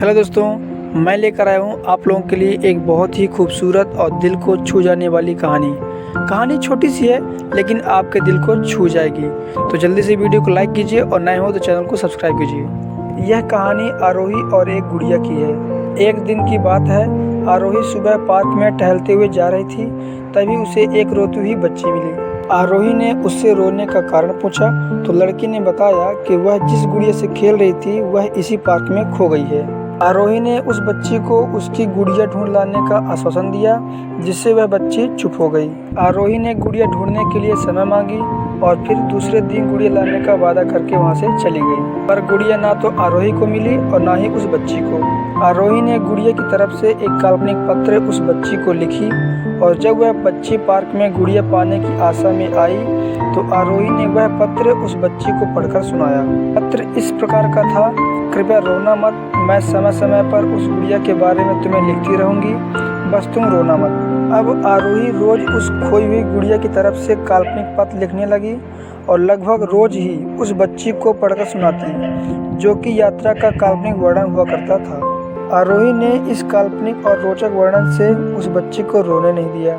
Hello दोस्तों, मैं लेकर आया हूँ आप लोगों के लिए एक बहुत ही खूबसूरत और दिल को छू जाने वाली कहानी छोटी सी है लेकिन आपके दिल को छू जाएगी। तो जल्दी से वीडियो को लाइक कीजिए और नए हो तो चैनल को सब्सक्राइब कीजिए। यह कहानी आरोही और एक गुड़िया की है। एक दिन की बात है, आरोही सुबह पार्क में टहलते हुए जा रही थी, तभी उसे एक रोती हुई बच्ची मिली। आरोही ने उससे रोने का कारण पूछा तो लड़की ने बताया कि वह जिस गुड़िया से खेल रही थी वह इसी पार्क में खो गई है। आरोही ने उस बच्ची को उसकी गुड़िया ढूंढ लाने का आश्वासन दिया, जिससे वह बच्ची चुप हो गई। आरोही ने गुड़िया ढूंढने के लिए समय मांगी और फिर दूसरे दिन गुड़िया लाने का वादा करके वहां से चली गई। पर गुड़िया ना तो आरोही को मिली और ना ही उस बच्ची को। आरोही ने गुड़िया की तरफ से एक काल्पनिक पत्र उस बच्ची को लिखी और जब वह बच्ची पार्क में गुड़िया पाने की आशा में आई तो आरोही ने वह पत्र उस बच्ची को पढ़कर सुनाया। पत्र इस प्रकार का था: कृपया रोना मत, मैं समय समय पर उस गुड़िया के बारे में तुम्हें लिखती रहूंगी, बस तुम रोना मत। अब आरोही रोज उस खोई हुई गुड़िया की तरफ से काल्पनिक पत्र लिखने लगी और लगभग रोज ही उस बच्ची को पढ़कर सुनाती, जो कि यात्रा का काल्पनिक वर्णन हुआ करता था। आरोही ने इस काल्पनिक और रोचक वर्णन से उस बच्ची को रोने नहीं दिया।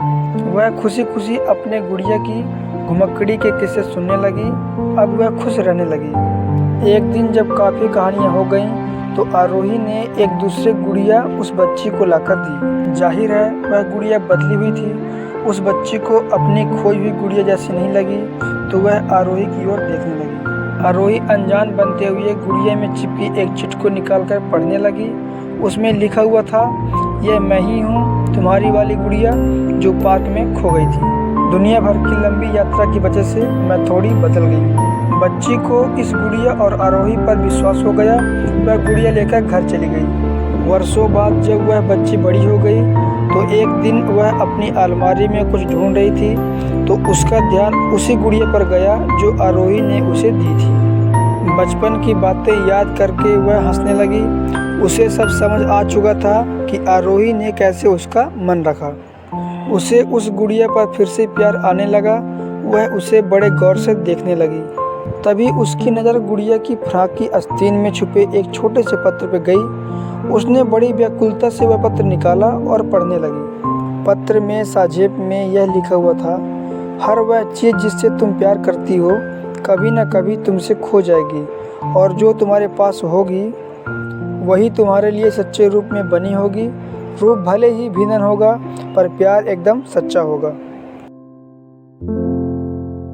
वह खुशी खुशी अपने गुड़िया की घुमक्कड़ी के किस्से सुनने लगी। अब वह खुश रहने लगी। एक दिन जब काफ़ी कहानियाँ हो गईं तो आरोही ने एक दूसरे गुड़िया उस बच्ची को लाकर दी। जाहिर है वह गुड़िया बदली हुई थी। उस बच्ची को अपनी खोई हुई गुड़िया जैसी नहीं लगी तो वह आरोही की ओर देखने लगी। आरोही अनजान बनते हुए गुड़िया में चिपकी एक चिट्ठी को निकालकर पढ़ने लगी। उसमें लिखा हुआ था: यह मैं ही हूँ, तुम्हारी वाली गुड़िया जो पार्क में खो गई थी। दुनिया भर की लंबी यात्रा की वजह से मैं थोड़ी बदल गई। बच्ची को इस गुड़िया और आरोही पर विश्वास हो गया। वह गुड़िया लेकर घर चली गई। वर्षों बाद जब वह बच्ची बड़ी हो गई तो एक दिन वह अपनी अलमारी में कुछ ढूंढ रही थी तो उसका ध्यान उसी गुड़िया पर गया जो आरोही ने उसे दी थी। बचपन की बातें याद करके वह हंसने लगी। उसे सब समझ आ चुका था कि आरोही ने कैसे उसका मन रखा। उसे उस गुड़िया पर फिर से प्यार आने लगा। वह उसे बड़े गौर से देखने लगी। तभी उसकी नज़र गुड़िया की फ्रॉक की आस्तीन में छुपे एक छोटे से पत्र पर गई। उसने बड़ी व्याकुलता से वह पत्र निकाला और पढ़ने लगी। पत्र में संक्षेप में यह लिखा हुआ था: हर वह चीज़ जिससे तुम प्यार करती हो कभी न कभी तुमसे खो जाएगी और जो तुम्हारे पास होगी वही तुम्हारे लिए सच्चे रूप में बनी होगी। रूप भले ही भिन्न होगा पर प्यार एकदम सच्चा होगा।